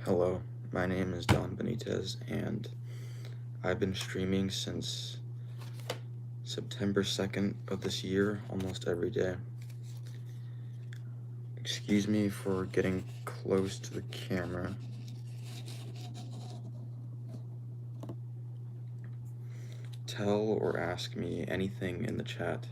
Hello, my name is Don Benitez, and I've been streaming since September 2nd of this year, almost every day. Excuse me for getting close to the camera. Tell or ask me anything in the chat.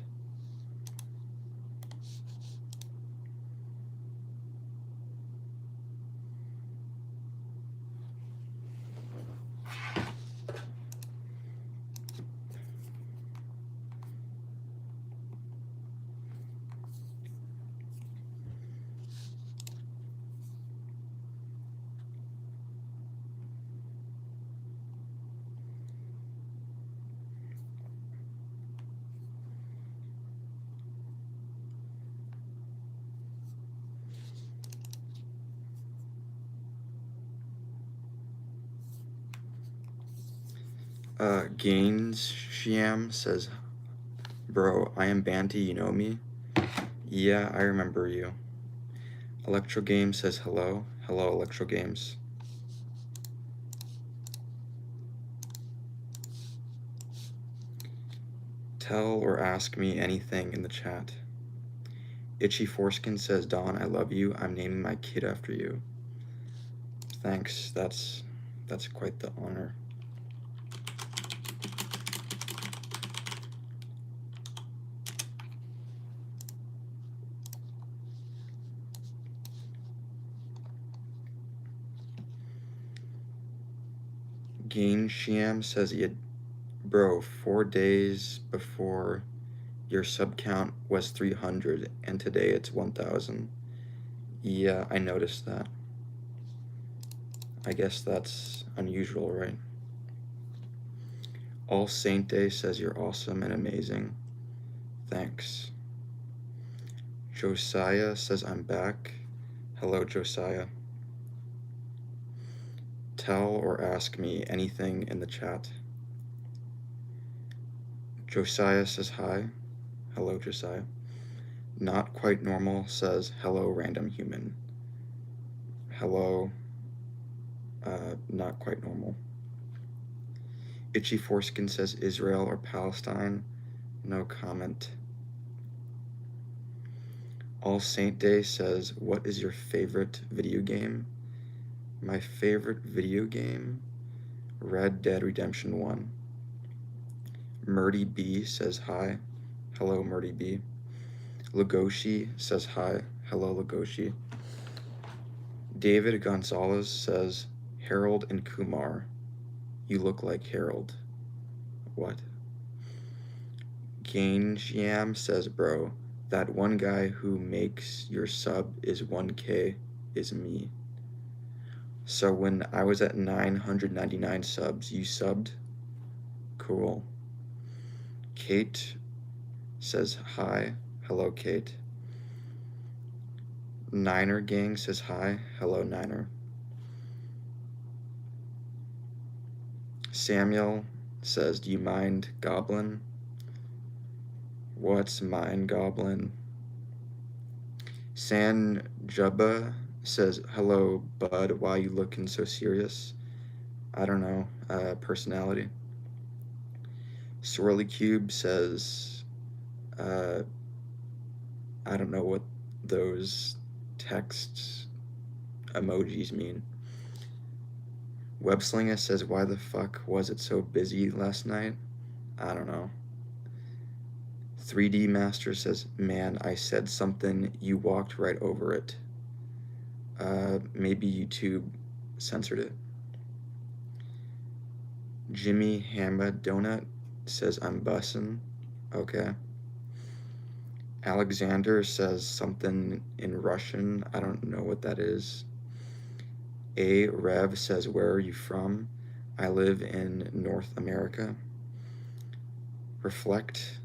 Gaines Shiam says, "Bro, I am Banty, you know me?" Yeah, I remember you. Electro Games says hello. Hello, Electro Games. Tell or ask me anything in the chat. Itchy Foreskin says, Don, I love you. I'm naming my kid after you. Thanks. That's quite the honor. Gain Shiam says, bro, 4 days before your sub count was 300 and today it's 1,000. Yeah, I noticed that. I guess that's unusual, right? All Saint Day says you're awesome and amazing. Thanks. Josiah says I'm back. Hello, Josiah. Tell or ask me anything in the chat. Josiah says hi. Hello, Josiah. Not Quite Normal says hello, random human. Hello, not quite normal. Itchy Foreskin says Israel or Palestine. No comment. All Saint Day says, what is your favorite video game? My favorite video game? Red Dead Redemption 1. Murdy B says hi. Hello, Murdy B. Lagoshi says hi. Hello, Lagoshi. David Gonzalez says, Harold and Kumar. You look like Harold. What? Gainjiam says, bro, that one guy who makes your sub is 1K is me. So when I was at 999 subs, you subbed? Cool. Kate says hi. Hello, Kate. Niner Gang says hi. Hello, Niner. Samuel says, do you mind, Goblin? What's mine, Goblin? San Jubba says, hello, bud, why you looking so serious? I don't know, personality. Swirly Cube says, I don't know what those text emojis mean. Webslinger says, why the fuck was it so busy last night? I don't know. 3D Master says, man, I said something, you walked right over it. Maybe YouTube censored it. Jimmy Hamma Donut says, I'm bussin'. Okay. Alexander says something in Russian. I don't know what that is. A Rev says, where are you from? I live in North America. Reflect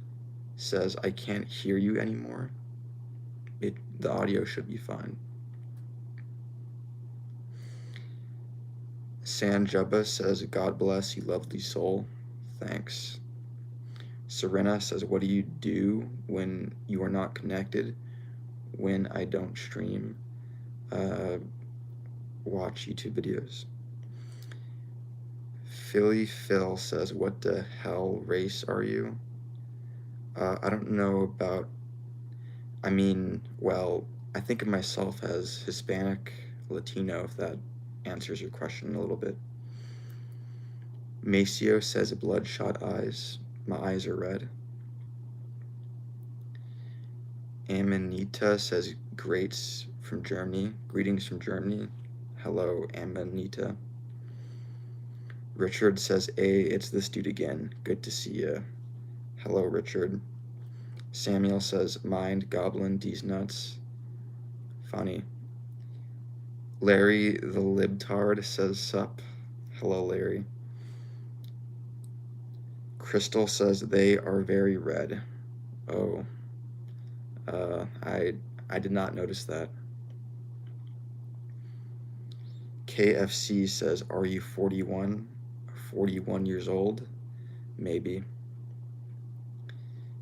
says, I can't hear you anymore. The audio should be fine. San Jubba says, God bless you, lovely soul. Thanks. Serena says, what do you do when you are not connected? When I don't stream? watch YouTube videos. Philly Phil says, what the hell race are you? I don't know about, well, I think of myself as Hispanic, Latino, if that answers your question a little bit. Maceo says, bloodshot eyes. My eyes are red. Amanita says, greats from Germany. Greetings from Germany. Hello, Amanita. Richard says, hey, it's this dude again. Good to see ya. Hello, Richard. Samuel says, mind, goblin, D's nuts. Funny. Larry the libtard says, sup. Hello, Larry. Crystal says, they are very red. Oh. I did not notice that. KFC says, are you 41? 41 years old? Maybe.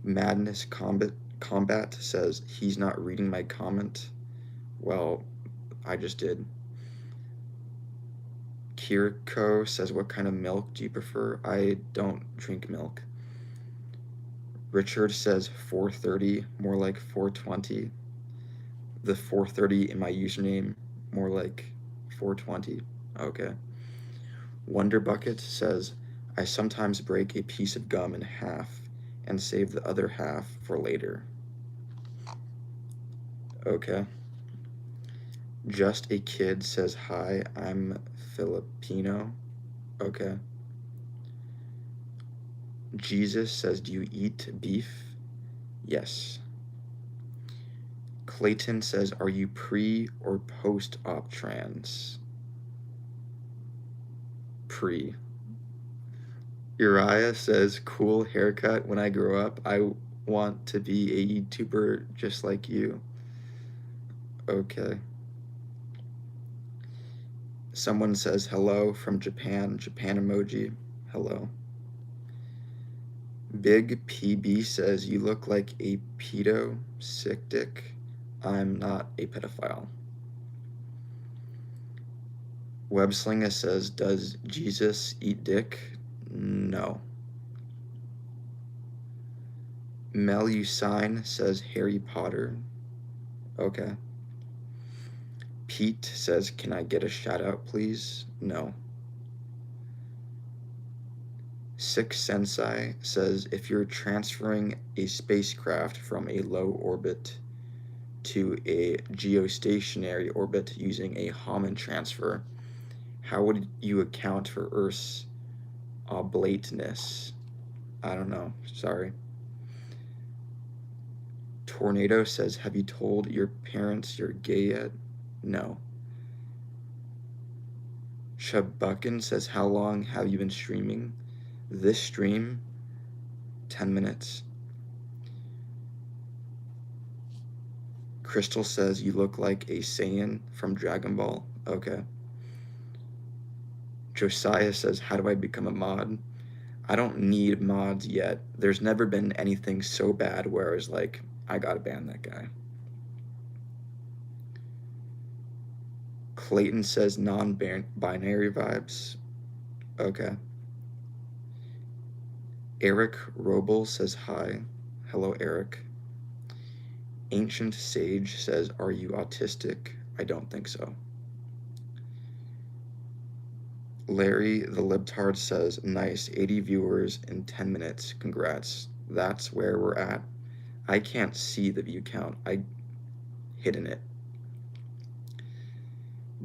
Madness Combat says, he's not reading my comment. Well, I just did. Kiriko says, what kind of milk do you prefer? I don't drink milk. Richard says 430, more like 420. The 430 in my username, more like 420. Okay. Wonder Bucket says, I sometimes break a piece of gum in half and save the other half for later. Okay. Just a Kid says, hi, I'm Filipino. Okay. Jesus says, do you eat beef? Yes. Clayton says, are you pre or post-op trans? Pre. Uriah says, cool haircut. When I grow up, I want to be a YouTuber just like you. Okay. Someone says, hello from Japan. Japan emoji. Hello. Big PB says, you look like a pedo, sick dick. I'm not a pedophile. Webslinger says, does Jesus eat dick? No. Melusine says, Harry Potter. Okay. Pete says, can I get a shout out, please? No. Six Sensei says, if you're transferring a spacecraft from a low orbit to a geostationary orbit using a Hohmann transfer, how would you account for Earth's oblateness? I don't know. Sorry. Tornado says, have you told your parents you're gay yet? No. Chubuckin says, how long have you been streaming? This stream, 10 minutes. Crystal says, you look like a Saiyan from Dragon Ball. Okay. Josiah says, how do I become a mod? I don't need mods yet. There's never been anything so bad where I was like, I gotta ban that guy. Clayton says, non-binary vibes. Okay. Eric Roble says, hi. Hello, Eric. Ancient Sage says, are you autistic? I don't think so. Larry the libtard says, nice, 80 viewers in 10 minutes. Congrats. That's where we're at. I can't see the view count. I hidden it.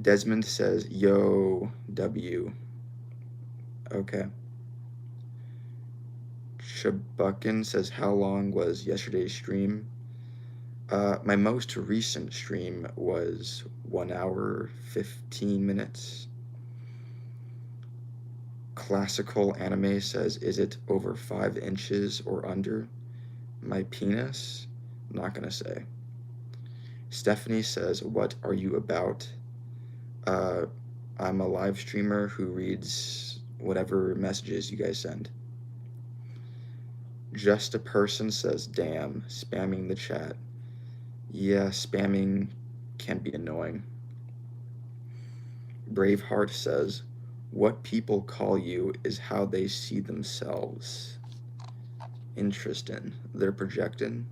Desmond says, yo, W. Okay. Chubuckin says, how long was yesterday's stream? My most recent stream was 1 hour, 15 minutes. Classical Anime says, is it over 5 inches or under? My penis? Not gonna say. Stephanie says, what are you about? I'm a live streamer who reads whatever messages you guys send. Just a Person says, damn, spamming the chat. Yeah, spamming can be annoying. Braveheart says, what people call you is how they see themselves. Interesting. They're projecting.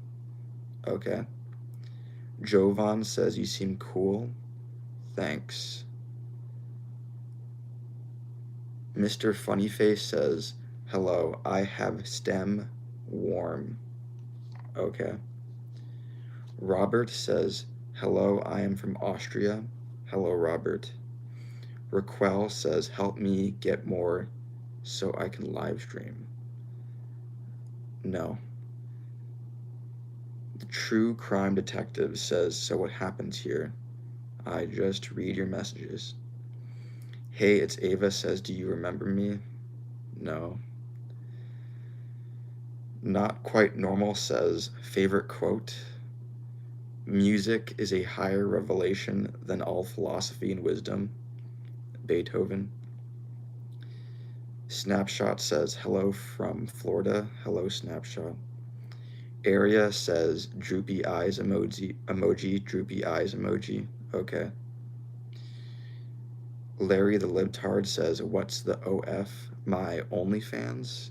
Okay. Jovan says, you seem cool. Thanks. Mr. Funnyface says, hello, I have stem warm. Okay. Robert says, hello, I am from Austria. Hello, Robert. Raquel says, help me get more so I can live stream. No. The True Crime Detective says, so what happens here? I just read your messages. Hey, it's Ava says, do you remember me? No. Not Quite Normal says, favorite quote? Music is a higher revelation than all philosophy and wisdom. Beethoven. Snapshot says, hello from Florida. Hello, Snapshot. Area says, droopy eyes emoji, droopy eyes emoji. Okay. Larry the Libtard says, what's the OF? My OnlyFans?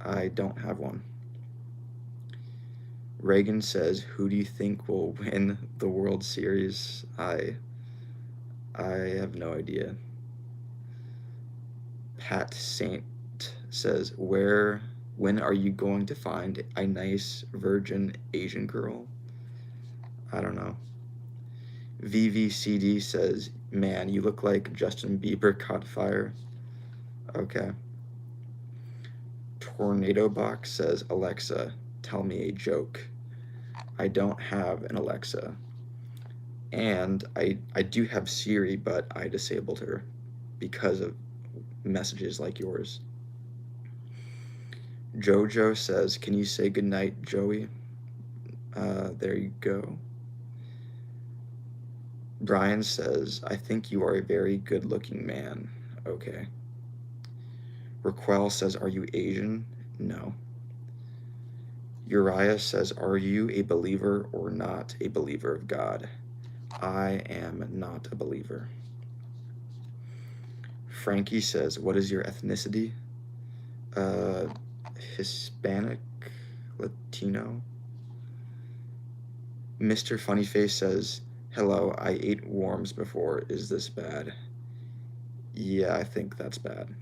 I don't have one. Reagan says, who do you think will win the World Series? I have no idea. Pat Saint says, when are you going to find a nice virgin Asian girl? I don't know. VVCD says, man, you look like Justin Bieber caught fire. Okay. Tornado Box says, Alexa, tell me a joke. I don't have an Alexa. And I do have Siri, but I disabled her because of messages like yours. Jojo says, can you say goodnight, Joey? There you go. Brian says, I think you are a very good-looking man. Okay. Raquel says, are you Asian? No. Uriah says, are you a believer or not a believer of God? I am not a believer. Frankie says, what is your ethnicity? Hispanic, Latino. Mr. Funnyface says, hello, I ate worms before. Is this bad? Yeah, I think that's bad.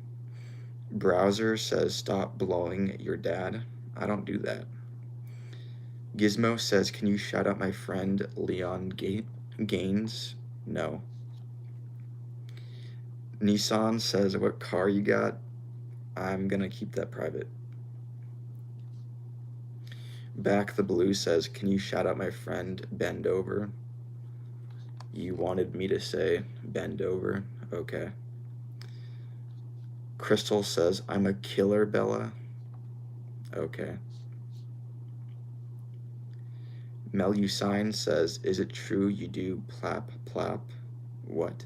Browser says, stop blowing your dad. I don't do that. Gizmo says, can you shout out my friend Leon Gaines? No. Nissan says, what car you got? I'm gonna keep that private. Back the Blue says, can you shout out my friend Bend Over? You wanted me to say Bend Over? Okay. Crystal says, I'm a killer, Bella. Okay. Melusine says, is it true you do plap plap? What?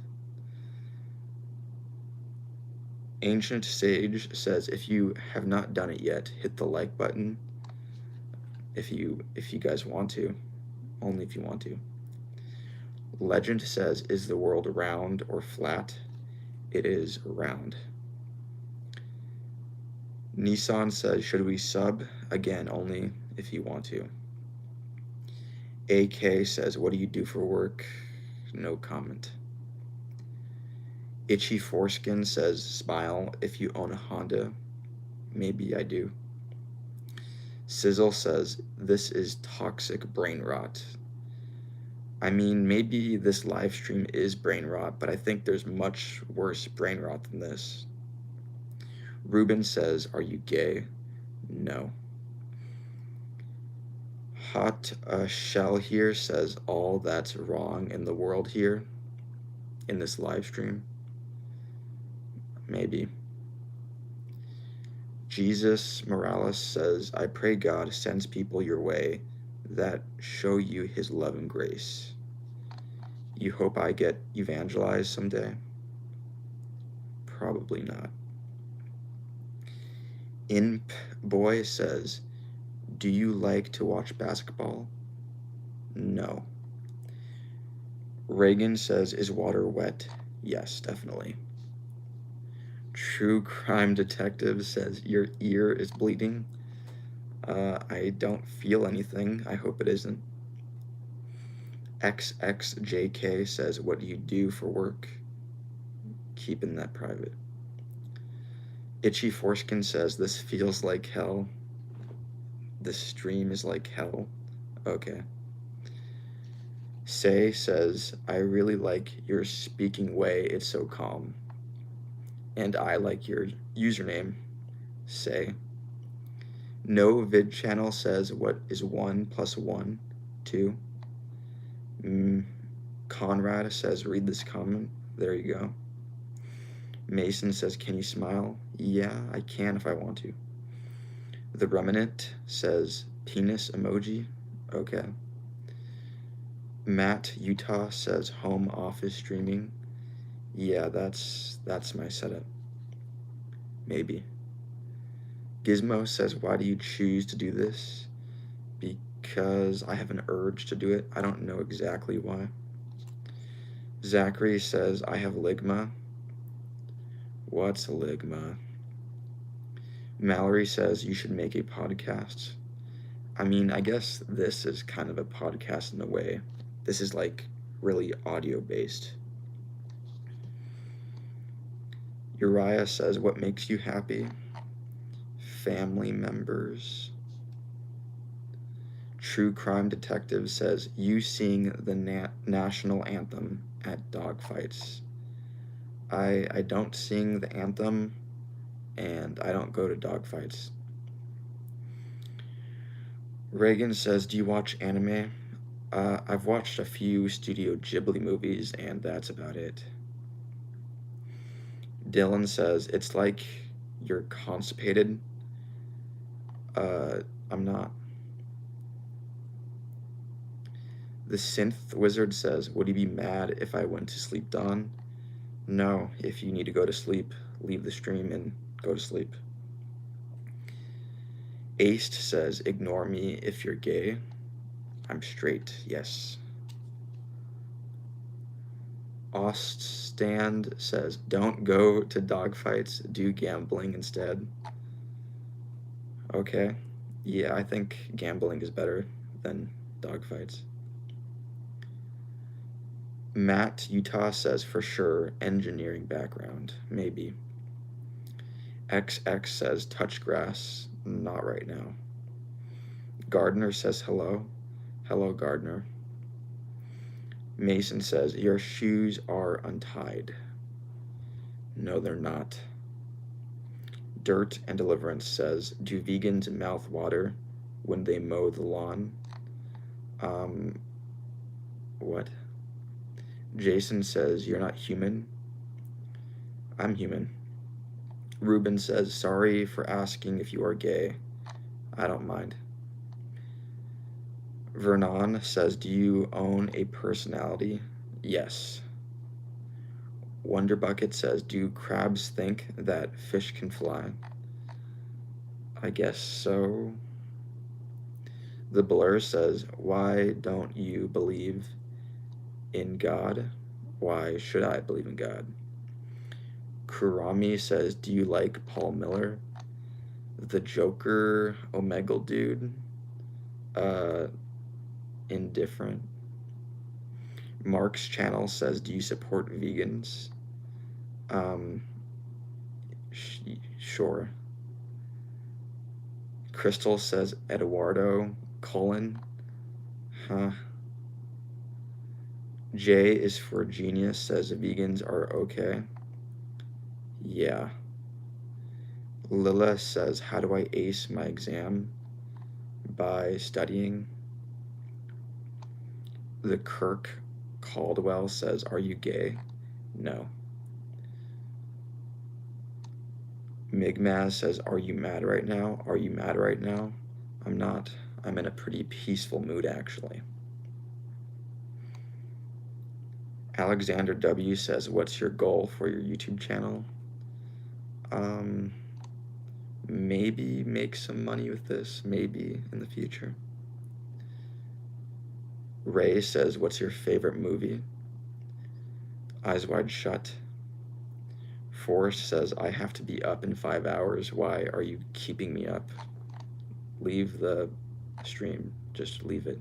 Ancient Sage says, if you have not done it yet, hit the like button. If you guys want to. Only if you want to. Legend says, is the world round or flat? It is round. Nissan says, should we sub? Again, only if you want to. AK says, what do you do for work? No comment. Itchy Foreskin says, smile if you own a Honda. Maybe I do. Sizzle says, this is toxic brain rot. I mean, maybe this live stream is brain rot, but I think there's much worse brain rot than this. Ruben says, are you gay? No. Hot Shell here says, all that's wrong in the world here, in this live stream. Maybe. Jesus Morales says, I pray God sends people your way that show you his love and grace. You hope I get evangelized someday? Probably not. Imp Boy says, do you like to watch basketball? No. Reagan says, is water wet? Yes, definitely. True Crime Detective says, your ear is bleeding. I don't feel anything. I hope it isn't. XXJK says, what do you do for work? Keeping that private. Itchy Foreskin says, this feels like hell. This stream is like hell. Okay. Say says, I really like your speaking way, it's so calm. And I like your username. Say. No vid channel says, what is 1 plus 1? 2. Conrad says, read this comment. There you go. Mason says, can you smile? Yeah, I can if I want to. The Remnant says, penis emoji. Okay. Matt Utah says, home office streaming. Yeah, that's my setup. Maybe. Gizmo says, why do you choose to do this? Because I have an urge to do it. I don't know exactly why. Zachary says, I have ligma. What's ligma? Mallory says, you should make a podcast. I mean, I guess this is kind of a podcast in a way. This is like really audio based. Uriah says, what makes you happy? Family members. True Crime Detective says, you sing the national anthem at dogfights. I don't sing the anthem, and I don't go to dogfights. Reagan says, do you watch anime? I've watched a few Studio Ghibli movies, and that's about it. Dylan says, it's like you're constipated. I'm not. The Synth Wizard says, would you be mad if I went to sleep, Don? No, if you need to go to sleep, leave the stream and go to sleep. Aced says, ignore me if you're gay. I'm straight, yes. Oststand says, don't go to dogfights, do gambling instead. Okay. Yeah, I think gambling is better than dogfights. Matt Utah says, for sure, engineering background, maybe. XX says, touch grass, not right now. Gardner says, hello. Hello, Gardner. Mason says, your shoes are untied. No, they're not. Dirt and Deliverance says, do vegans mouth water when they mow the lawn? What? Jason says, you're not human. I'm human. Ruben says, sorry for asking if you are gay. I don't mind. Vernon says, do you own a personality? Yes. Wonder Bucket says, do crabs think that fish can fly? I guess so. The Blur says, why don't you believe in God? Why should I believe in God? Kurami says, do you like Paul Miller? The Joker, Omegle Dude, indifferent. Mark's channel says, do you support vegans? Sure. Crystal says, Eduardo, colon, huh? J is for genius, says vegans are okay. Yeah. Lila says, how do I ace my exam? By studying. The Kirk Caldwell says, are you gay? No. Migmaz says, are you mad right now? Are you mad right now? I'm not. I'm in a pretty peaceful mood, actually. Alexander W says, what's your goal for your YouTube channel? Maybe make some money with this, maybe in the future. Ray says, what's your favorite movie? Eyes wide shut. Forrest says, I have to be up in 5 hours. Why are you keeping me up? Leave the stream. Just leave it.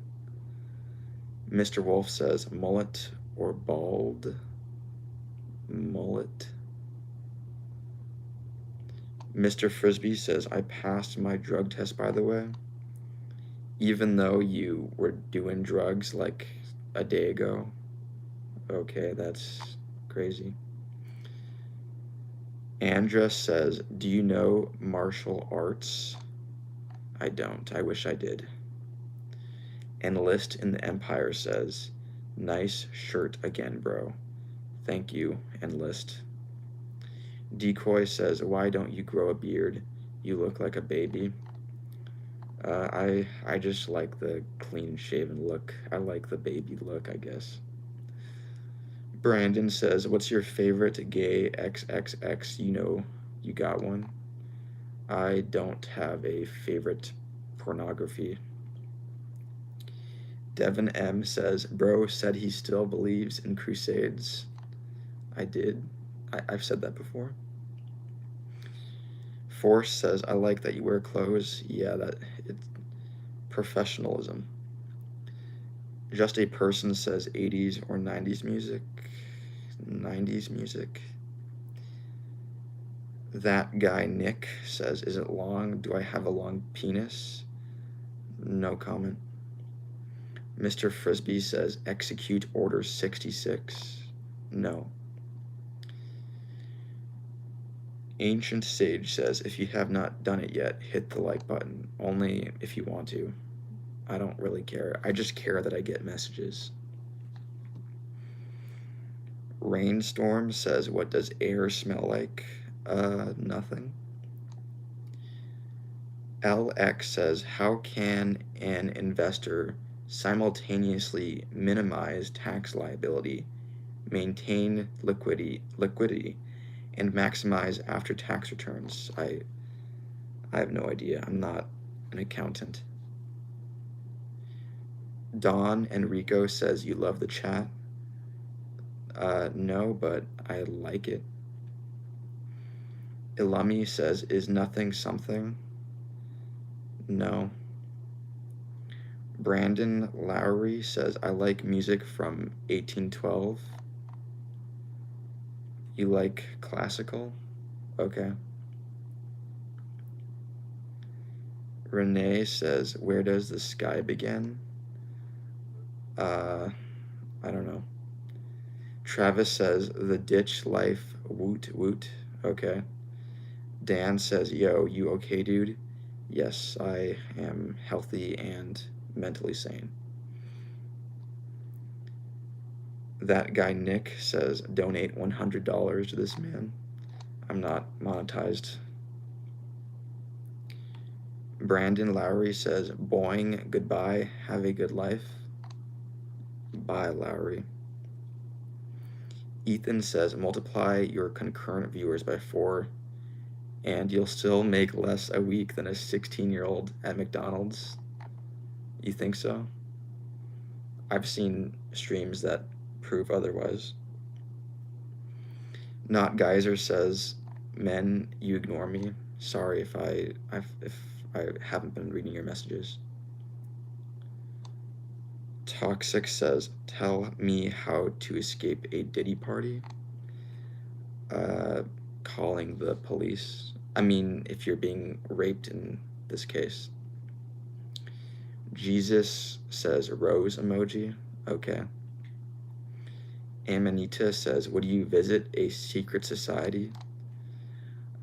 Mr. Wolf says, mullet or bald? Mullet. Mr. Frisbee says, I passed my drug test, by the way. Even though you were doing drugs like a day ago. Okay, that's crazy. Andra says, do you know martial arts? I don't. I wish I did. Enlist in the Empire says, nice shirt again, bro. Thank you, Enlist. Decoy says, why don't you grow a beard? You look like a baby. I just like the clean-shaven look. I like the baby look, I guess. Brandon says, what's your favorite gay XXX? You know you got one. I don't have a favorite pornography. Devin M says, bro said he still believes in crusades. I did. I've said that before. Force says, I like that you wear clothes. Yeah, it's professionalism. Just a person says 80s or 90s music. 90s music. That guy Nick says, is it long? Do I have a long penis? No comment. Mr. Frisbee says, execute order 66. No. Ancient Sage says, if you have not done it yet, hit the like button. Only if you want to. I don't really care. I just care that I get messages. Rainstorm says, what does air smell like? Nothing. LX says, how can an investor simultaneously minimize tax liability, maintain liquidity, and maximize after-tax returns? I have no idea. I'm not an accountant. Don Enrico says, you love the chat. No, but I like it. Ilami says, is nothing something? No. Brandon Lowry says, I like music from 1812. You like classical? Okay. Renee says, where does the sky begin? I don't know. Travis says, the ditch life, woot woot. Okay. Dan says, yo, you okay, dude? Yes, I am healthy and mentally sane. That guy Nick says, donate $100 to this man. I'm not monetized. Brandon Lowry says, boing, goodbye, have a good life. Bye, Lowry. Ethan says, multiply your concurrent viewers by 4 and you'll still make less a week than a 16-year-old at McDonald's. You think so? I've seen streams that prove otherwise. Not Geyser says, men, you ignore me. Sorry if I haven't been reading your messages. Toxic says, tell me how to escape a Diddy party. Calling the police. I mean, if you're being raped in this case. Jesus says, rose emoji. Okay. Amanita says, would you visit a secret society?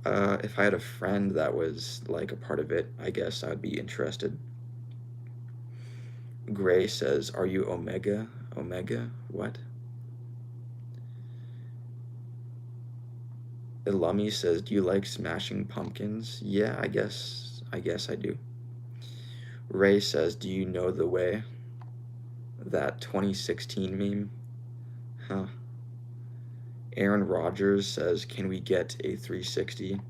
If I had a friend that was like a part of it, I guess I would be interested. Gray says, are you Omega? Omega? What? Ilami says, do you like Smashing Pumpkins? Yeah, I guess I do. Ray says, do you know the way? That 2016 meme? Huh. Aaron Rodgers says, can we get a 360?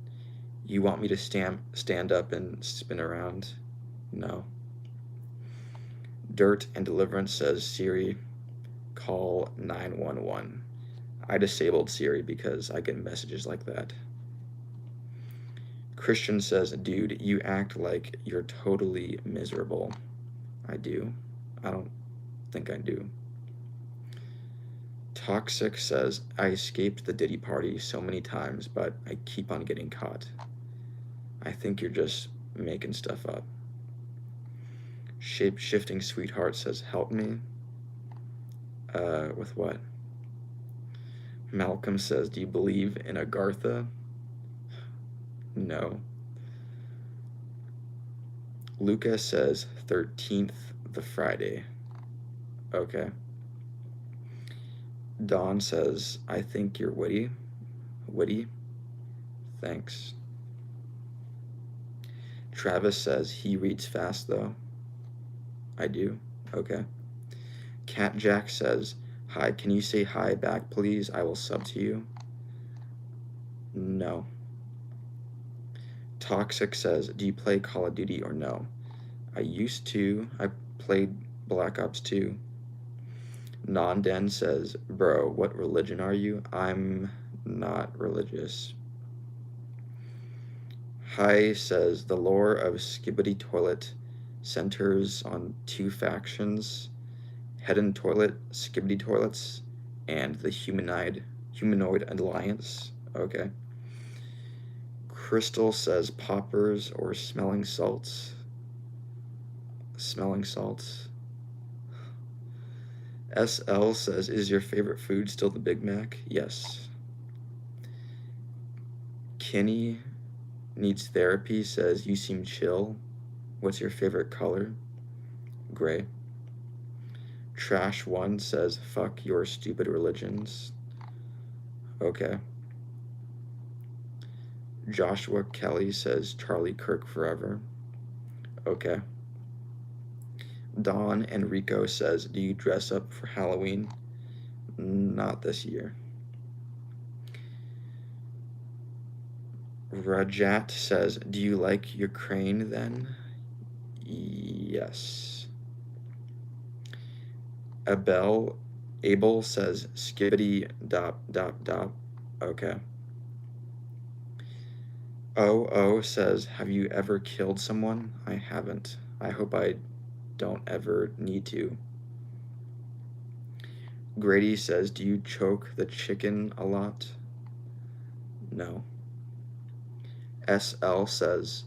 You want me to stand up and spin around? No. Dirt and Deliverance says, Siri, call 911. I disabled Siri because I get messages like that. Christian says, dude, you act like you're totally miserable. I do. I don't think I do. Toxic says, I escaped the Diddy party so many times, but I keep on getting caught. I think you're just making stuff up. Shape-shifting sweetheart says, help me. With what? Malcolm says, do you believe in Agartha? No. Luca says, 13th the Friday. Okay. Dawn says, I think you're witty. Witty? Thanks. Travis says, he reads fast though. I do? Okay. Cat Jack says, hi, can you say hi back please? I will sub to you. No. Toxic says, do you play Call of Duty or no? I used to. I played Black Ops 2. Non-Den says, bro, what religion are you? I'm not religious. Hi says, the lore of Skibidi Toilet centers on two factions, Head and Toilet, Skibidi Toilets, and the Humanoid Alliance. Okay. Crystal says, poppers or smelling salts. Smelling salts. SL says, is your favorite food still the Big Mac? Yes. Kenny needs therapy says, you seem chill. What's your favorite color? Gray. Trash One says, fuck your stupid religions. Okay. Joshua Kelly says, Charlie Kirk forever. Okay. Don Enrico says, do you dress up for Halloween? Not this year. Rajat says, do you like your crane then? Yes. Abel says, skibbity dop dop dop. Okay. OO says, have you ever killed someone? I haven't. I hope I don't ever need to. Grady says, do you choke the chicken a lot? No. SL says,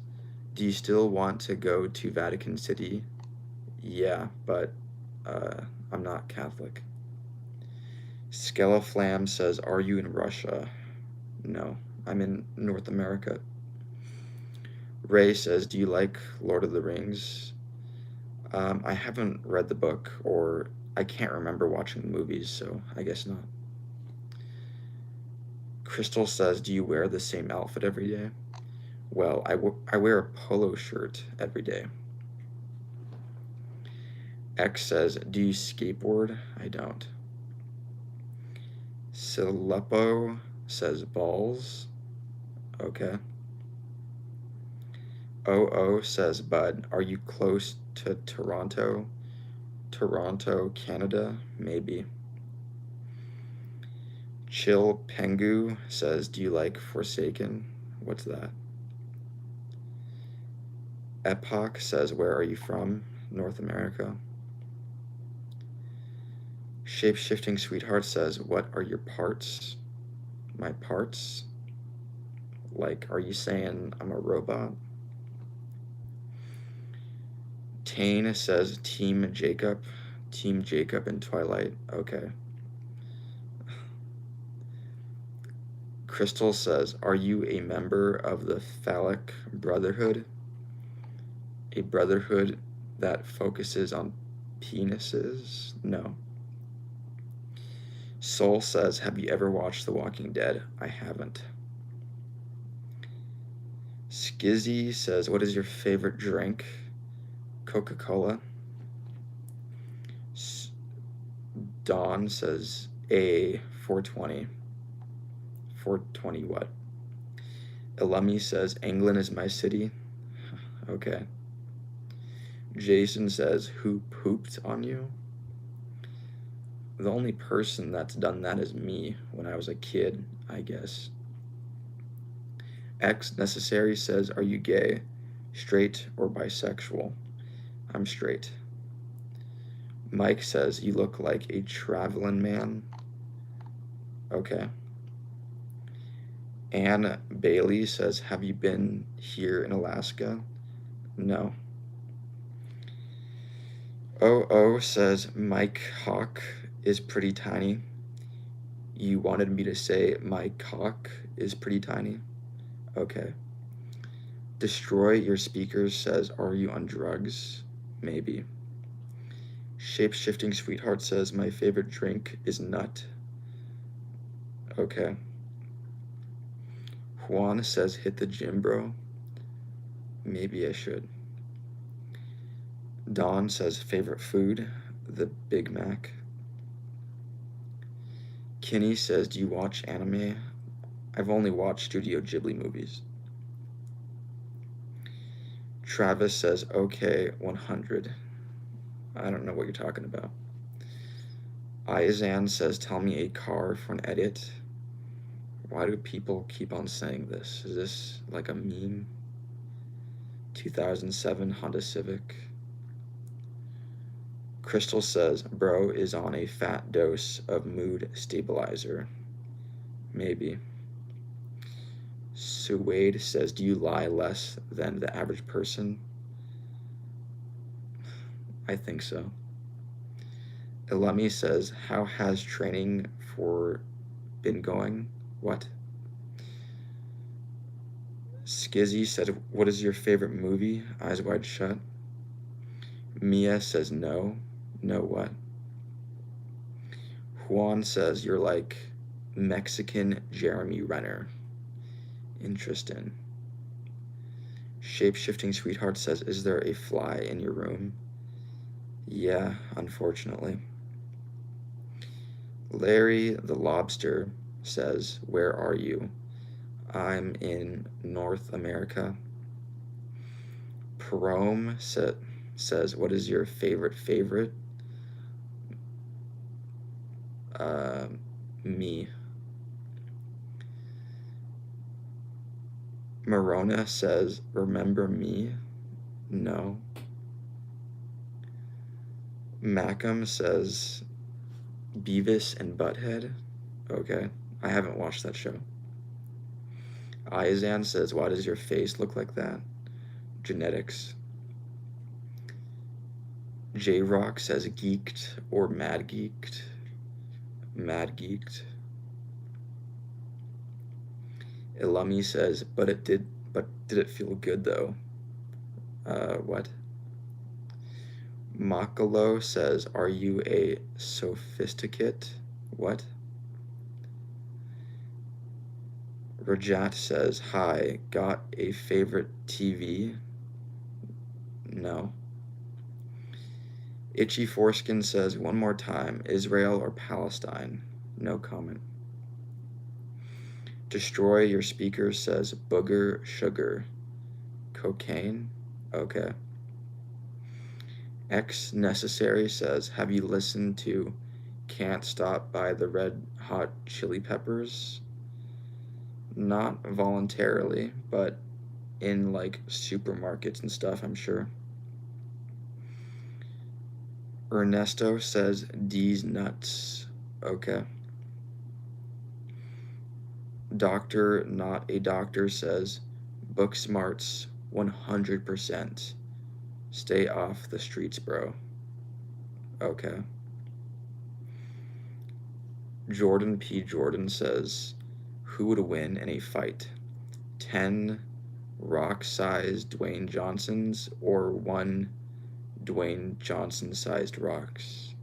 do you still want to go to Vatican City? Yeah, but I'm not Catholic. Skeleflam says, are you in Russia? No, I'm in North America. Ray says, do you like Lord of the Rings? I haven't read the book, or I can't remember watching the movies, so I guess not. Crystal says, do you wear the same outfit every day? Well, I wear a polo shirt every day. X says, do you skateboard? I don't. Silepo says, balls. Okay. OO says, bud, are you close to Toronto? Toronto, Canada? Maybe. Chill Pengu says, do you like Forsaken? What's that? Epoch says, where are you from? North America. Shape-shifting sweetheart says, what are your parts? My parts? Like, are you saying I'm a robot? Tane says, Team Jacob. Team Jacob in Twilight. Okay. Crystal says, are you a member of the Phallic Brotherhood? A brotherhood that focuses on penises? No. Soul says, have you ever watched The Walking Dead? I haven't. Skizzy says, what is your favorite drink? Coca-Cola. Dawn says, a 420. 420 what? Elumi says, England is my city. Okay. Jason says, who pooped on you? The only person that's done that is me when I was a kid, I guess. X Necessary says, are you gay, straight, or bisexual? I'm straight. Mike says, you look like a traveling man. Okay. Anne Bailey says, have you been here in Alaska? No. OO says, Mike Hawk is pretty tiny. You wanted me to say my cock is pretty tiny? Okay. Destroy Your Speakers says, are you on drugs? Maybe. Shape-Shifting Sweetheart says, my favorite drink is nut. Okay. Juan says, hit the gym, bro. Maybe I should. Dawn says, favorite food? The Big Mac. Kinney says, do you watch anime? I've only watched Studio Ghibli movies. Travis says, okay, 100. I don't know what you're talking about. Izan says, tell me a car for an edit. Why do people keep on saying this? Is this like a meme? 2007 Honda Civic. Crystal says, bro is on a fat dose of mood stabilizer. Maybe. Suede says, do you lie less than the average person? I think so. Elemi says, how has training for been going? What? Skizzy said, what is your favorite movie? Eyes Wide Shut. Mia says, no. No what? Juan says, you're like Mexican Jeremy Renner. Interesting. Shape-Shifting Sweetheart says, is there a fly in your room? Yeah, unfortunately. Larry the Lobster says, where are you? I'm in North America. Perome says, what is your favorite? Me. Morona says, remember me? No. Macam says, Beavis and Butthead? Okay, I haven't watched that show. Izan says, why does your face look like that? Genetics. J-Rock says, geeked or mad geeked? Mad geeked. Ilami says, but did it feel good though? What? Makalo says, are you a sophisticate? What? Rajat says, hi, got a favorite TV? No. Itchy Foreskin says, one more time, Israel or Palestine? No comment. Destroy Your Speakers says, booger sugar. Cocaine? Okay. X Necessary says, have you listened to Can't Stop by the Red Hot Chili Peppers? Not voluntarily, but in like supermarkets and stuff, I'm sure. Ernesto says, D's nuts. Okay. Doctor Not a Doctor says, book smarts 100%. Stay off the streets, bro. Okay. Jordan P. Jordan says, who would win in a fight? 10 rock-sized Dwayne Johnsons or 1 Dwayne Johnson-sized rocks?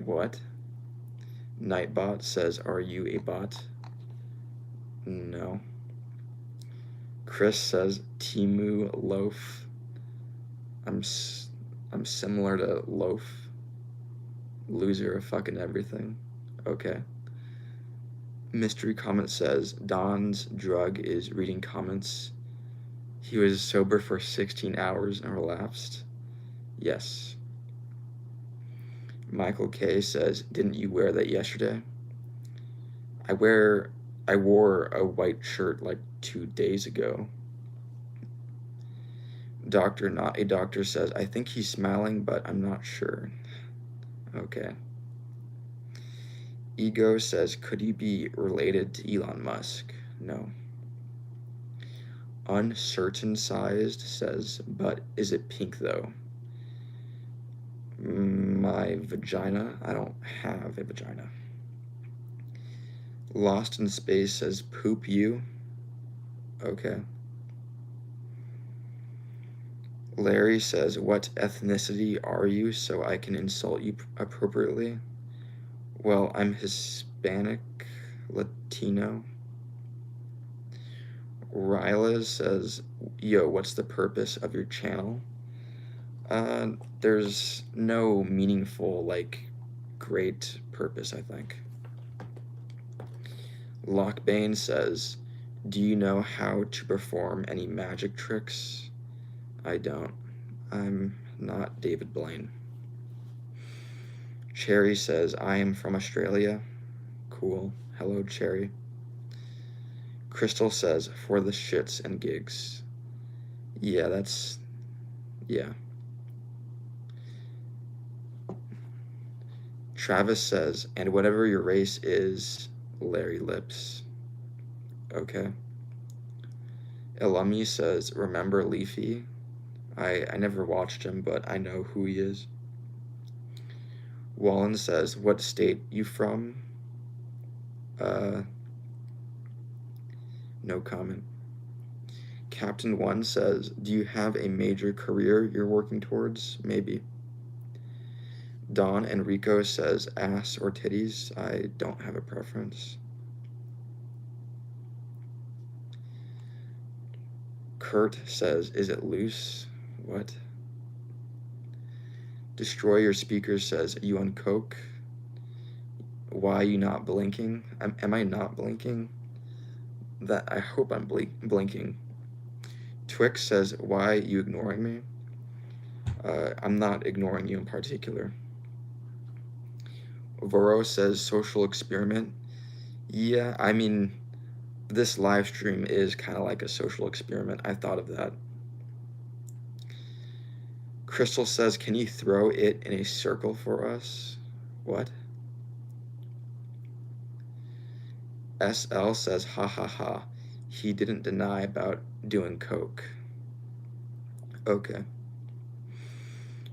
What? Nightbot says, are you a bot? No. Chris says, Timu Loaf. I'm similar to Loaf. Loser of fucking everything. Okay. Mystery Comment says, Don's drug is reading comments. He was sober for 16 hours and relapsed. Yes. Michael K says, didn't you wear that yesterday? I wore a white shirt like 2 days ago. Doctor Not a Doctor says, I think he's smiling, but I'm not sure. Okay. Ego says, could he be related to Elon Musk? No. Uncertain Sized says, but is it pink though? My vagina? I don't have a vagina. Lost in Space says, poop you? Okay. Larry says, what ethnicity are you so I can insult you appropriately? Well, I'm Hispanic, Latino. Ryla says, yo, what's the purpose of your channel? There's no meaningful, great purpose, I think. Lockbane says, do you know how to perform any magic tricks? I don't. I'm not David Blaine. Cherry says, I am from Australia. Cool. Hello, Cherry. Crystal says, for the shits and gigs. Yeah. Travis says, and whatever your race is, Larry Lips. Okay. Elumi says, remember Leafy? I never watched him, but I know who he is. Wallen says, what state you from? No comment. Captain One says, do you have a major career you're working towards? Maybe. Don Enrico says, ass or titties? I don't have a preference. Kurt says, is it loose? What? Destroy Your Speakers says, you on coke? Why are you not blinking? Am I not blinking? I hope I'm blinking. Twix says, why are you ignoring me? I'm not ignoring you in particular. Voro says, social experiment. Yeah, I mean, this live stream is kind of like a social experiment. I thought of that. Crystal says, can you throw it in a circle for us? What? SL says, ha ha ha. He didn't deny about doing coke. Okay.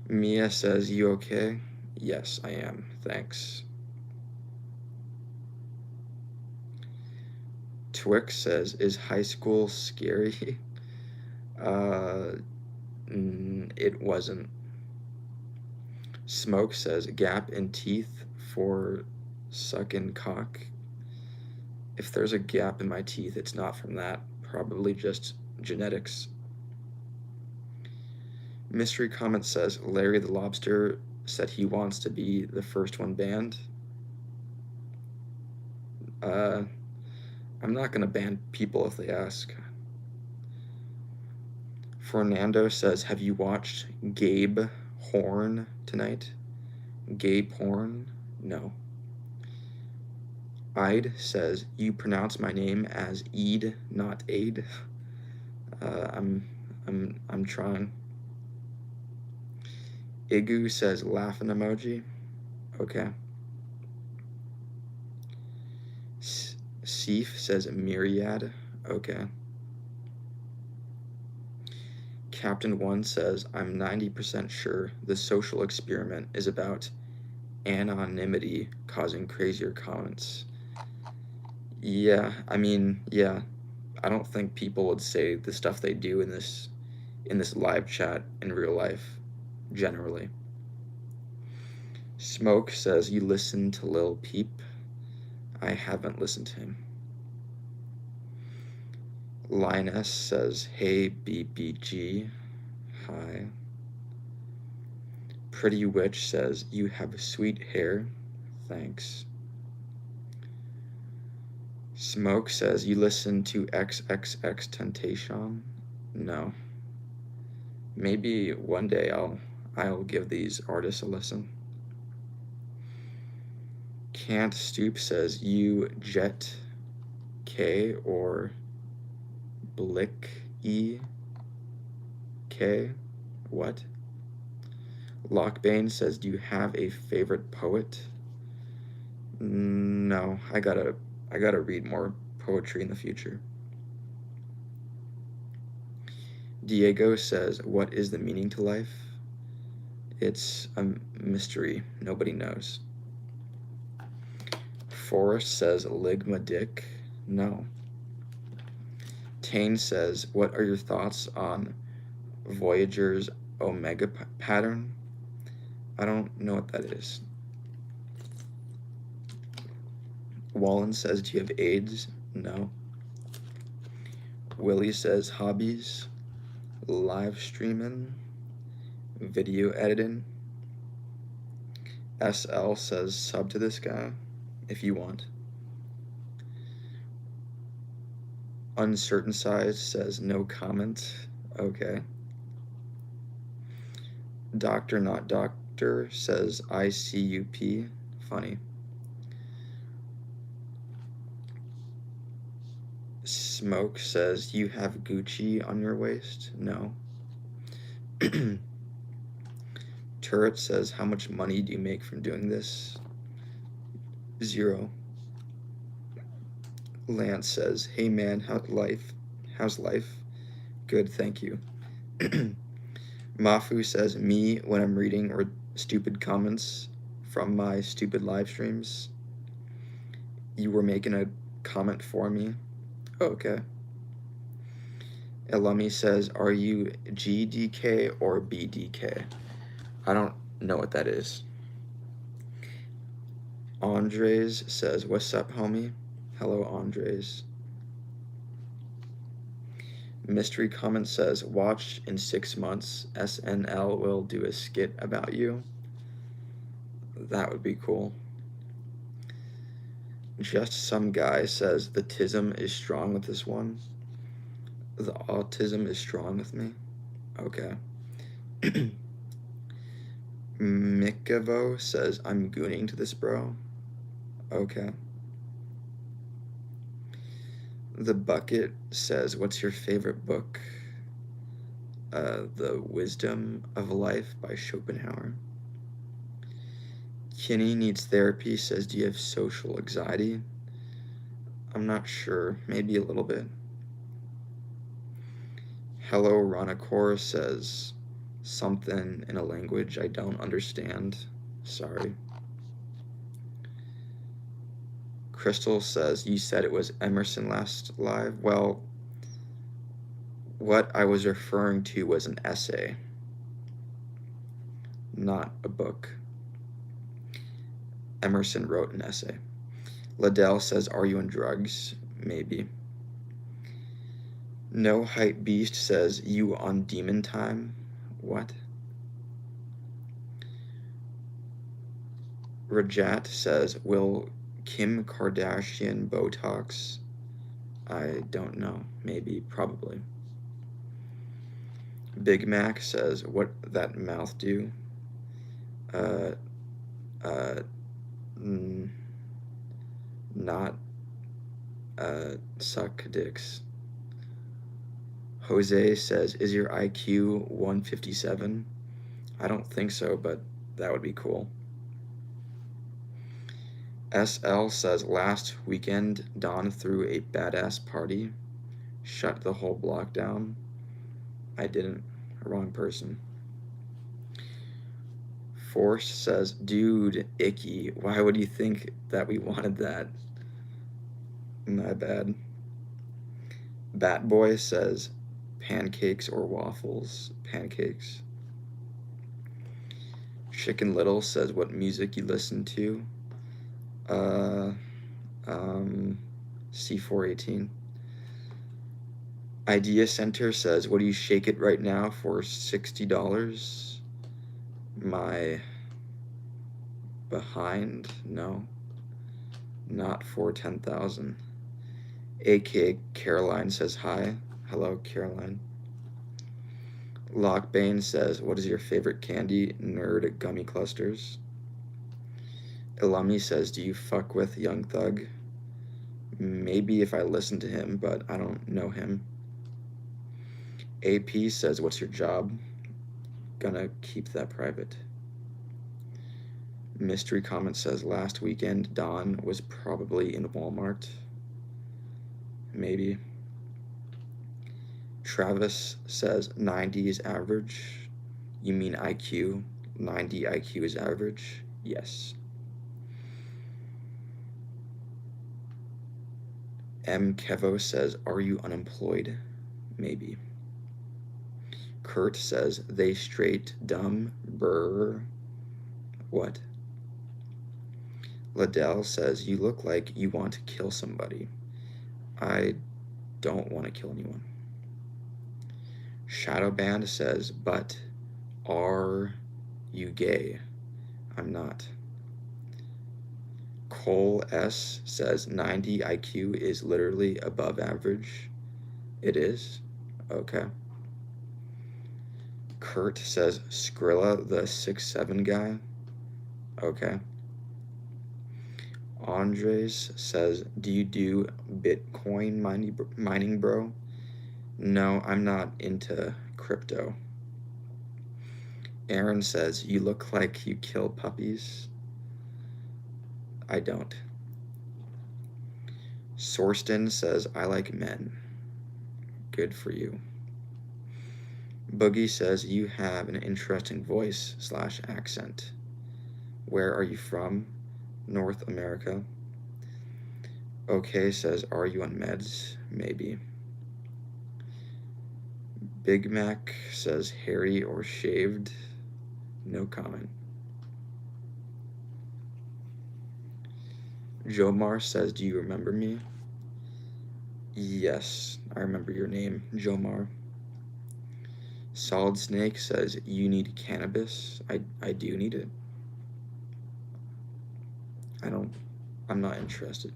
Mia says, you okay? Yes, I am. Thanks. Twix says, is high school scary? It wasn't. Smoke says, gap in teeth for sucking cock. If there's a gap in my teeth, it's not from that. Probably just genetics. Mystery Comment says, Larry the Lobster said he wants to be the first one banned. I'm not gonna ban people if they ask. Fernando says, have you watched Gabe Horn tonight? Gabe Horn? No. Ide says, you pronounce my name as Eid, not Aid. I'm trying. Igu says, laughing emoji. Okay. Seif says, myriad. Okay. Captain One says, I'm 90% sure the social experiment is about anonymity causing crazier comments. Yeah, I mean, yeah. I don't think people would say the stuff they do in this live chat in real life, generally. Smoke says, you listen to Lil Peep? I haven't listened to him. Linus says, hey BBG. Hi. Pretty Witch says, you have sweet hair. Thanks. Smoke says, you listen to XXX Temptation. No. Maybe one day I'll give these artists a listen. Can't Stoop says you Jet K or Blick E K. What? Lockbane says, do you have a favorite poet? No, I gotta read more poetry in the future. Diego says, what is the meaning to life? It's a mystery. Nobody knows. Forrest says, Ligma Dick. No. Tane says, what are your thoughts on Voyager's Omega pattern? I don't know what that is. Wallen says, do you have AIDS? No. Willie says, hobbies, live streaming, video editing. SL says, sub to this guy if you want. Uncertain Size says, no comment. Okay. Doctor Not Doctor says, ICUP. Funny. Smoke says, you have Gucci on your waist? No. Turret says, how much money do you make from doing this? 0. Lance says, hey man, how's life? Good, thank you. Mafu says, me when I'm reading or stupid comments from my stupid live streams. You were making a comment for me. Oh, okay. Elami says, are you GDK or BDK? I don't know what that is. Andres says, what's up, homie? Hello, Andres. Mystery comment says, watch in 6 months. SNL will do a skit about you. That would be cool. Just some guy says, the tism is strong with this one. The autism is strong with me. Okay. Mikavo says, I'm gooning to this, bro. Okay. The Bucket says, what's your favorite book? The Wisdom of Life by Schopenhauer. Kinney Needs Therapy says, do you have social anxiety? I'm not sure. Maybe a little bit. Hello Ronacor says, something in a language I don't understand. Sorry. Crystal says, you said it was Emerson last live? Well, what I was referring to was an essay, not a book. Emerson wrote an essay. Liddell says, are you on drugs? Maybe. No Hype Beast says, you on demon time? What? Rajat says, will Kim Kardashian Botox? I don't know. Maybe, probably. Big Mac says, what that mouth do? Not suck dicks. Jose says, is your IQ 157? I don't think so, but that would be cool. SL says, last weekend, Don threw a badass party, shut the whole block down. I didn't. Wrong person. Force says, dude, icky. Why would you think that we wanted that? My bad. Bat Boy says, pancakes or waffles? Pancakes. Chicken Little says, what music you listen to? C418. Idea Center says, what do you shake it right now for $60? My behind? No. Not for 10,000. AK Caroline says hi. Hello, Caroline. Lockbane says, what is your favorite candy? Nerd gummy clusters. Ilami says, do you fuck with Young Thug? Maybe if I listen to him, but I don't know him. AP says, what's your job? Gonna keep that private. Mystery comment says, last weekend Don was probably in Walmart. Maybe. Travis says 90 is average. You mean IQ? 90 IQ is average? Yes. M. Kevo says, are you unemployed? Maybe. Kurt says, they straight dumb, brr. What? Liddell says, you look like you want to kill somebody. I don't want to kill anyone. Shadowband says, but are you gay? I'm not. Cole S says 90 IQ is literally above average. It is? Okay. Kurt says Skrilla the 6'7" guy. Okay. Andres says, do you do Bitcoin mining, bro? No, I'm not into crypto. Aaron says, you look like you kill puppies. I don't. Sorston says, I like men. Good for you. Boogie says, you have an interesting voice / accent. Where are you from? North America. Okay says, are you on meds? Maybe. Big Mac says, hairy or shaved? No comment. Jomar says, do you remember me? Yes, I remember your name, Jomar. Solid Snake says, you need cannabis? I do need it. I'm not interested.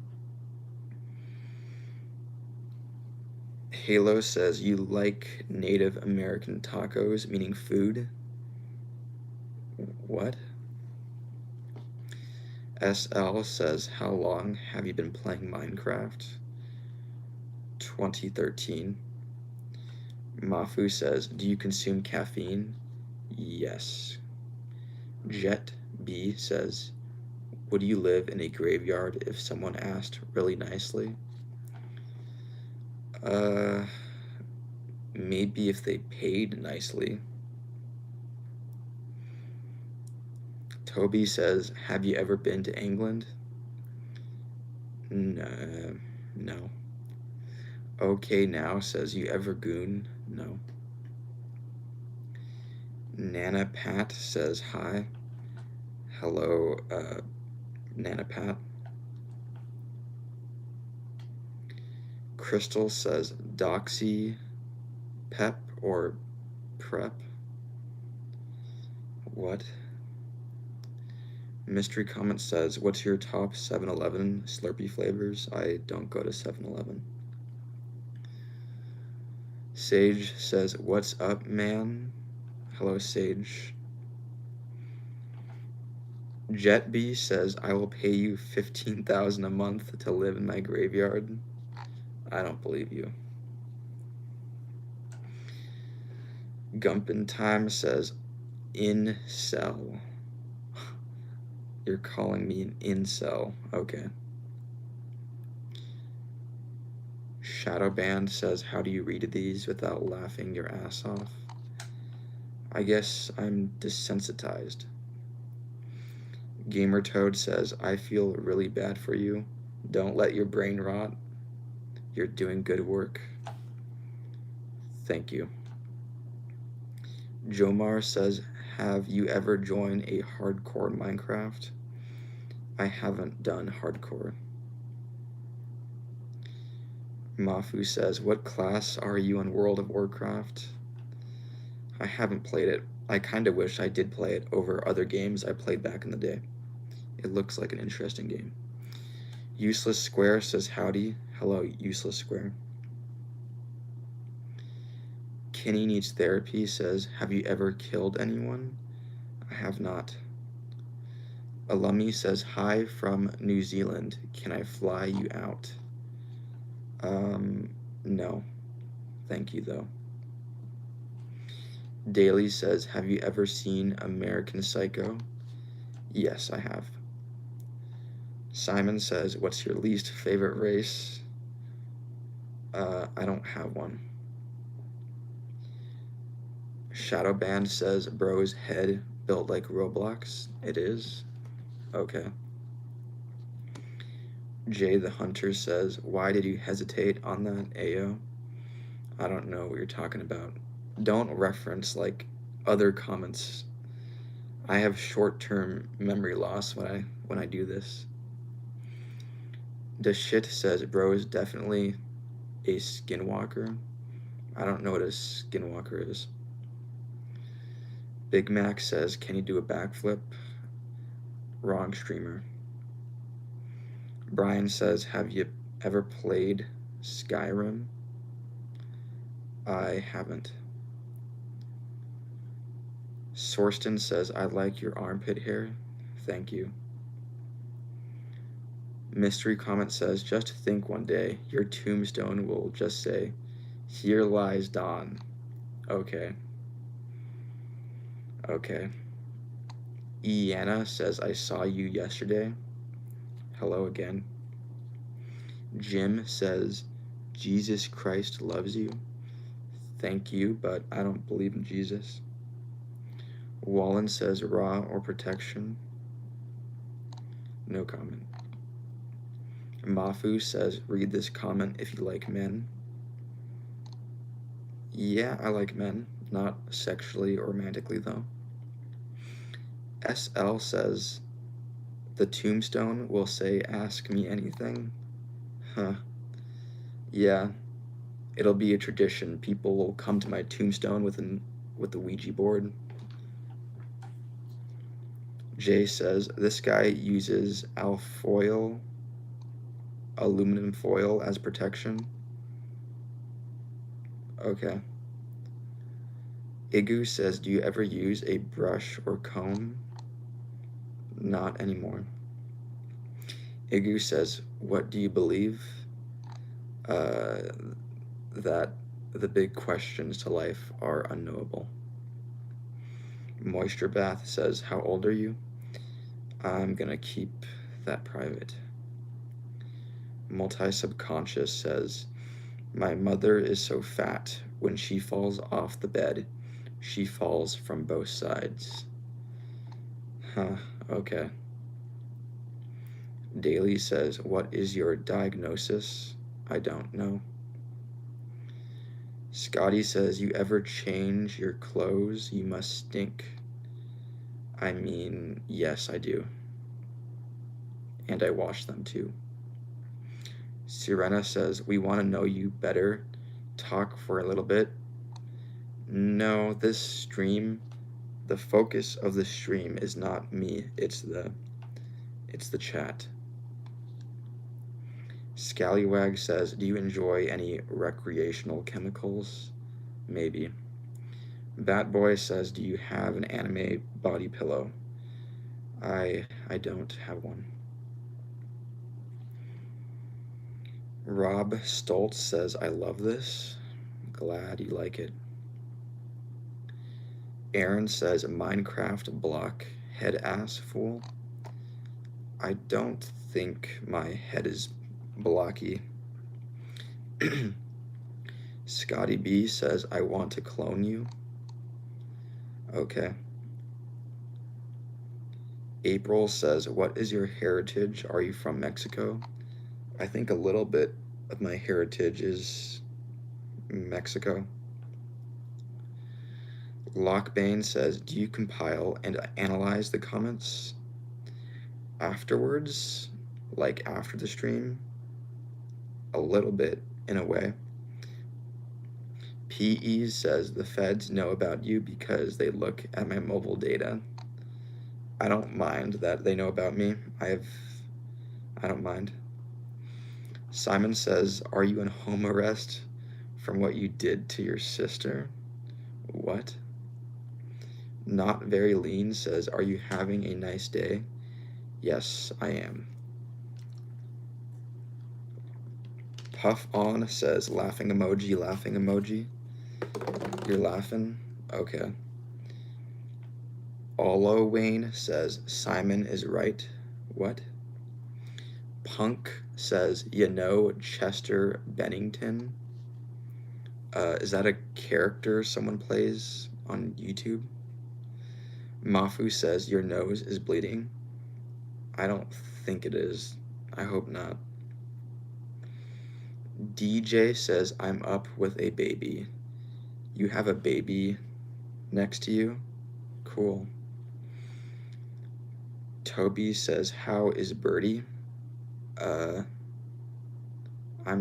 Halo says, you like Native American tacos, meaning food? What? SL says, how long have you been playing Minecraft? 2013. Mafu says, do you consume caffeine? Yes. Jet B says, would you live in a graveyard if someone asked really nicely? Maybe if they paid nicely. Toby says, have you ever been to England? No. Okay now says, you ever goon? No. Nana Pat says, hi. Hello, Nana Pat. Crystal says, doxy pep or prep? What? Mystery comment says, what's your top 7-Eleven Slurpee flavors? I don't go to 7-Eleven. Sage says, what's up, man? Hello, Sage. JetB says, I will pay you $15,000 a month to live in my graveyard. I don't believe you. Gumpin Time says, incel. You're calling me an incel. Okay. Shadowband says, how do you read these without laughing your ass off? I guess I'm desensitized. Gamertoad says, I feel really bad for you. Don't let your brain rot. You're doing good work. Thank you. Jomar says, have you ever joined a hardcore Minecraft? I haven't done hardcore. Mafu says, what class are you in World of Warcraft? I haven't played it. I kinda wish I did play it over other games I played back in the day. It looks like an interesting game. Useless Square says, howdy. Hello, Useless Square. Kenny Needs Therapy says, have you ever killed anyone? I have not. Alumni says, hi from New Zealand. Can I fly you out? No. Thank you, though. Daly says, have you ever seen American Psycho? Yes, I have. Simon says, what's your least favorite race? I don't have one. Shadowband says, bro's head built like Roblox. It is? Okay. Jay the Hunter says, why did you hesitate on that, Ayo? I don't know what you're talking about. Don't reference, like, other comments. I have short-term memory loss when I do this. The shit says, bro is definitely a skinwalker. I don't know what a skinwalker is. Big Mac says, can you do a backflip? Wrong streamer. Brian says, have you ever played Skyrim? I haven't. Sorston says, I like your armpit hair. Thank you. Mystery comment says, just think one day your tombstone will just say, here lies Don. Okay. Okay. Iana says, I saw you yesterday. Hello again. Jim says, Jesus Christ loves you. Thank you, but I don't believe in Jesus. Wallen says, raw or protection. No comment. Mafu says, read this comment if you like men. Yeah, I like men. Not sexually or romantically, though. SL says, the tombstone will say, ask me anything. Huh. Yeah. It'll be a tradition. People will come to my tombstone with the Ouija board. Jay says, this guy uses alfoil, aluminum foil as protection. Okay. Igu says, do you ever use a brush or comb? Not anymore. Igu says, what do you believe? That the big questions to life are unknowable. Moisture Bath says, how old are you? I'm gonna keep that private. Multi-Subconscious says, my mother is so fat, when she falls off the bed, she falls from both sides. Huh, okay. Daly says, what is your diagnosis? I don't know. Scotty says, you ever change your clothes? You must stink. I mean, yes, I do. And I wash them too. Sirena says, we want to know you better. Talk for a little bit. No, this stream, the focus of the stream is not me. It's the chat. Scallywag says, do you enjoy any recreational chemicals? Maybe. Bat Boy says, do you have an anime body pillow? I don't have one. Rob Stoltz says, I love this. Glad you like it. Aaron says, Minecraft block head ass fool. I don't think my head is blocky. Scotty B says, I want to clone you. Okay. April says, what is your heritage? Are you from Mexico? I think a little bit of my heritage is Mexico. Lockbane says, do you compile and analyze the comments afterwards? Like after the stream? A little bit, in a way. PE says, the feds know about you because they look at my mobile data. I don't mind that they know about me. I don't mind. Simon says, are you in home arrest from what you did to your sister? What? Not Very Lean says, are you having a nice day? Yes, I am. Puff On says, laughing emoji, laughing emoji. You're laughing? Okay. Olo Wayne says, Simon is right. What? Punk says, you know Chester Bennington? Is that a character someone plays on YouTube? Mafu says, your nose is bleeding. I don't think it is. I hope not. DJ says, I'm up with a baby. You have a baby next to you? Cool. Toby says, how is Birdie? I'm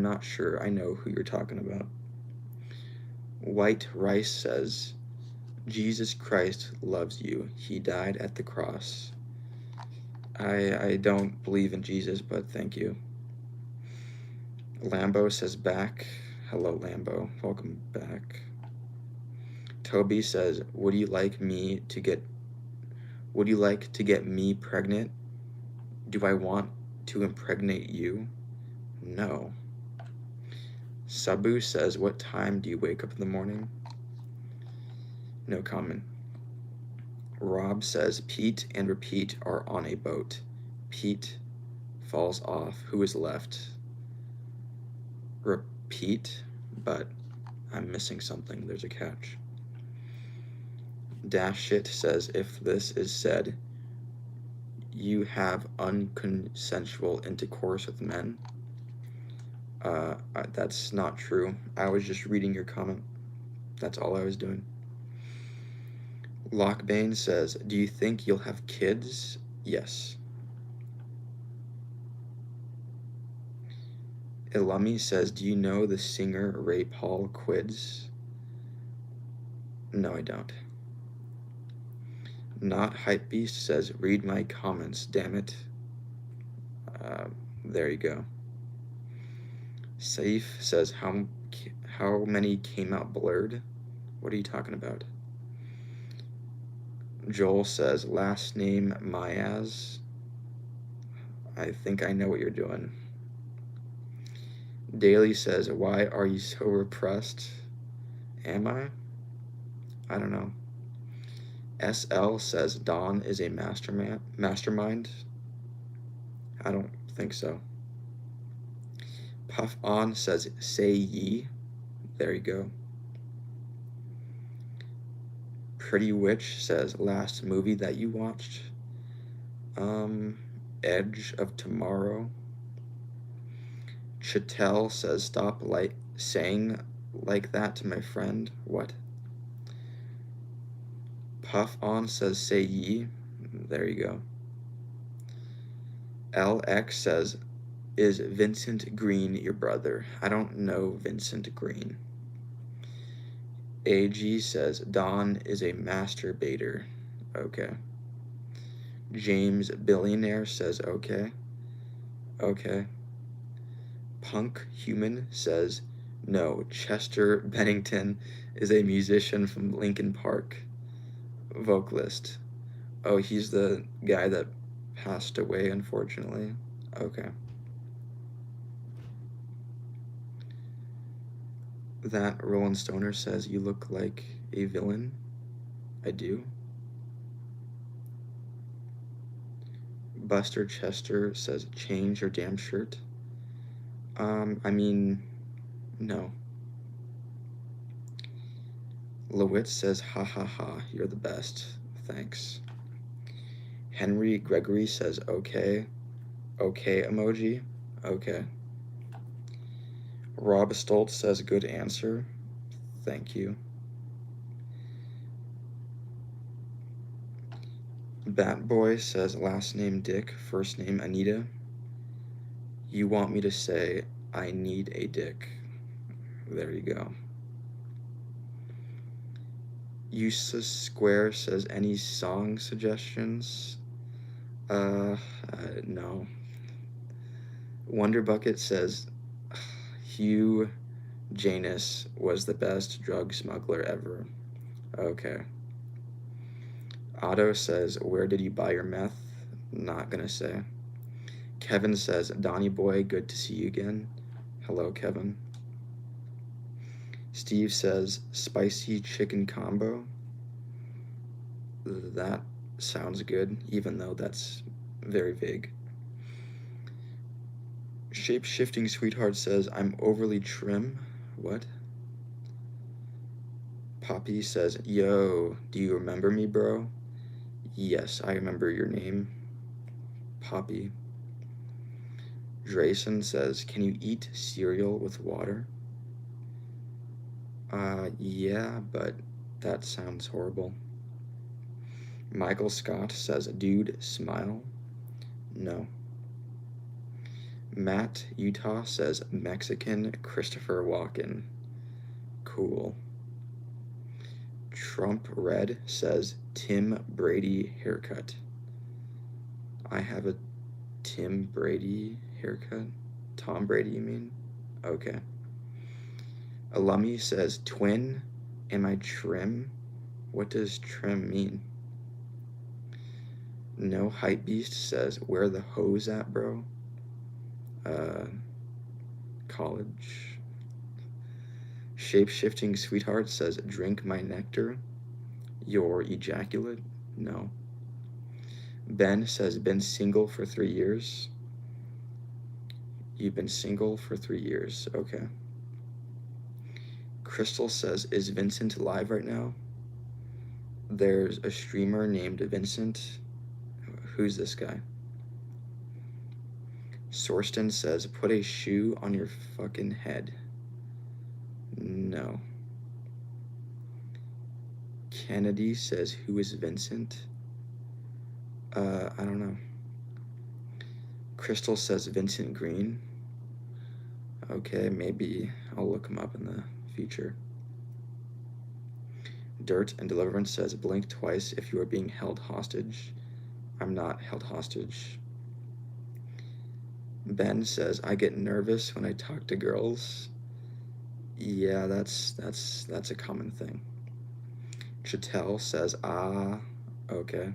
not sure I know who you're talking about. White Rice says, Jesus Christ loves you. He died at the cross. I don't believe in Jesus, but thank you. Lambo says back. Hello, Lambo. Welcome back. Toby says, would you like to get me pregnant? Do I want to impregnate you? No. Sabu says, what time do you wake up in the morning? No comment. Rob says, Pete and Repeat are on a boat. Pete falls off. Who is left? Repeat, but I'm missing something. There's a catch. Dash Shit says, if this is said, you have unconsensual intercourse with men. That's not true. I was just reading your comment. That's all I was doing. Lockbane says, do you think you'll have kids? Yes. Ilami says, do you know the singer Ray Paul Quids? No, I don't. Not Hypebeast says, read my comments, damn it. There you go. Safe says, how many came out blurred? What are you talking about? Joel says, last name Mayaz. I think I know what you're doing. Daily says, why are you so repressed? Am I? I don't know. SL says, Don is a mastermind. I don't think so. Puff On says, say ye. There you go. Pretty Witch says, last movie that you watched? Edge of Tomorrow. Chattel says, stop saying like that to my friend. What? Puff On says, say ye. There you go. LX says, is Vincent Green your brother? I don't know Vincent Green. AG says, Don is a masturbator. Okay. James Billionaire says, okay. Okay. Punk Human says, no, Chester Bennington is a musician from Linkin Park. Vocalist. Oh, he's the guy that passed away, unfortunately. Okay. That Roland Stoner says, you look like a villain. I do. Buster Chester says, change your damn shirt. I mean, no. Lewitz says, ha ha ha, you're the best. Thanks. Henry Gregory says, okay. Okay emoji. Okay. Rob Stoltz says, good answer. Thank you. Bat Boy says, last name Dick, first name Anita. You want me to say, I need a dick. There you go. Useless Square says, any song suggestions? No. Wonder Bucket says, Hugh Janus was the best drug smuggler ever. Okay. Otto says, where did you buy your meth? Not gonna say. Kevin says, Donnie boy, good to see you again. Hello, Kevin. Steve says, spicy chicken combo. That sounds good, even though that's very vague. Shape-shifting sweetheart says, I'm overly trim. What? Poppy says, yo, do you remember me, bro? Yes, I remember your name, Poppy. Drayson says, can you eat cereal with water? Yeah, but that sounds horrible. Michael Scott says, dude, smile? No. Matt Utah says, Mexican Christopher Walken. Cool. Trump Red says, Tim Brady haircut. I have a Tim Brady haircut? Tom Brady, you mean? Okay. Alumni says, twin, am I trim? What does trim mean? No Hype Beast says, where the hose at, bro? College. Shape-shifting sweetheart says, drink my nectar. Your ejaculate? No. Ben says, been single for 3 years. You've been single for 3 years. Okay. Crystal says, is Vincent live right now? There's a streamer named Vincent. Who's this guy? Sorston says, put a shoe on your fucking head. No. Kennedy says, who is Vincent? I don't know. Crystal says Vincent Green. Okay, maybe I'll look him up in the future. Dirt and Deliverance says, blink twice if you are being held hostage. I'm not held hostage. Ben says, I get nervous when I talk to girls. Yeah, that's a common thing. Chattel says, ah, okay.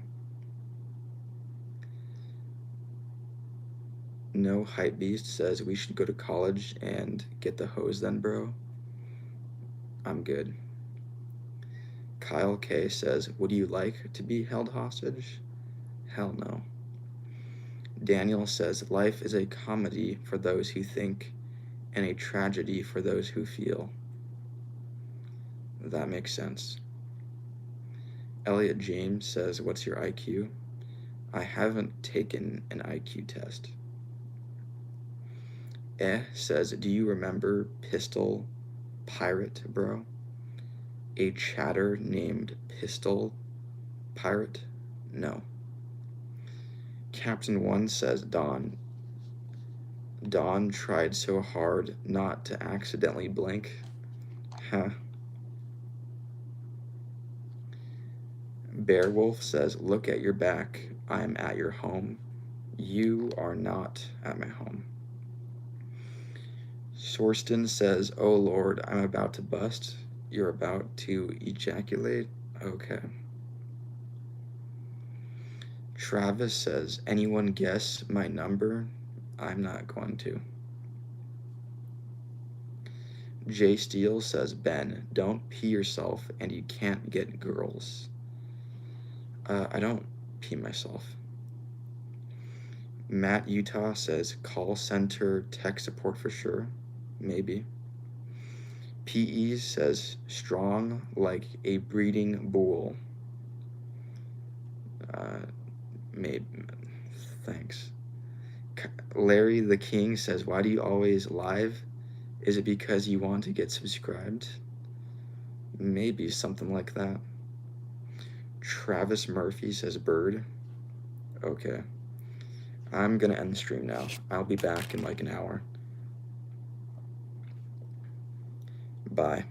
No Hype Beast says, we should go to college and get the hose then, bro. I'm good. Kyle K says, would you like to be held hostage? Hell no. Daniel says, life is a comedy for those who think and a tragedy for those who feel. That makes sense. Elliot James says, what's your IQ? I haven't taken an IQ test. Says, do you remember Pistol Pirate, bro? A chatter named Pistol Pirate? No. Captain 1 says, Dawn tried so hard not to accidentally blink. Huh. Bearwolf says, look at your back. I'm at your home. You are not at my home. Sorston says, oh Lord, I'm about to bust. You're about to ejaculate? Okay. Travis says, anyone guess my number? I'm not going to. Jay Steele says, Ben, don't pee yourself and you can't get girls. I don't pee myself. Matt Utah says, call center tech support for sure. Maybe. PE says, strong like a breeding bull. Maybe. Thanks. Larry the King says, why do you always live? Is it because you want to get subscribed? Maybe something like that. Travis Murphy says, bird. Okay. I'm gonna end the stream now. I'll be back in like an hour. Bye.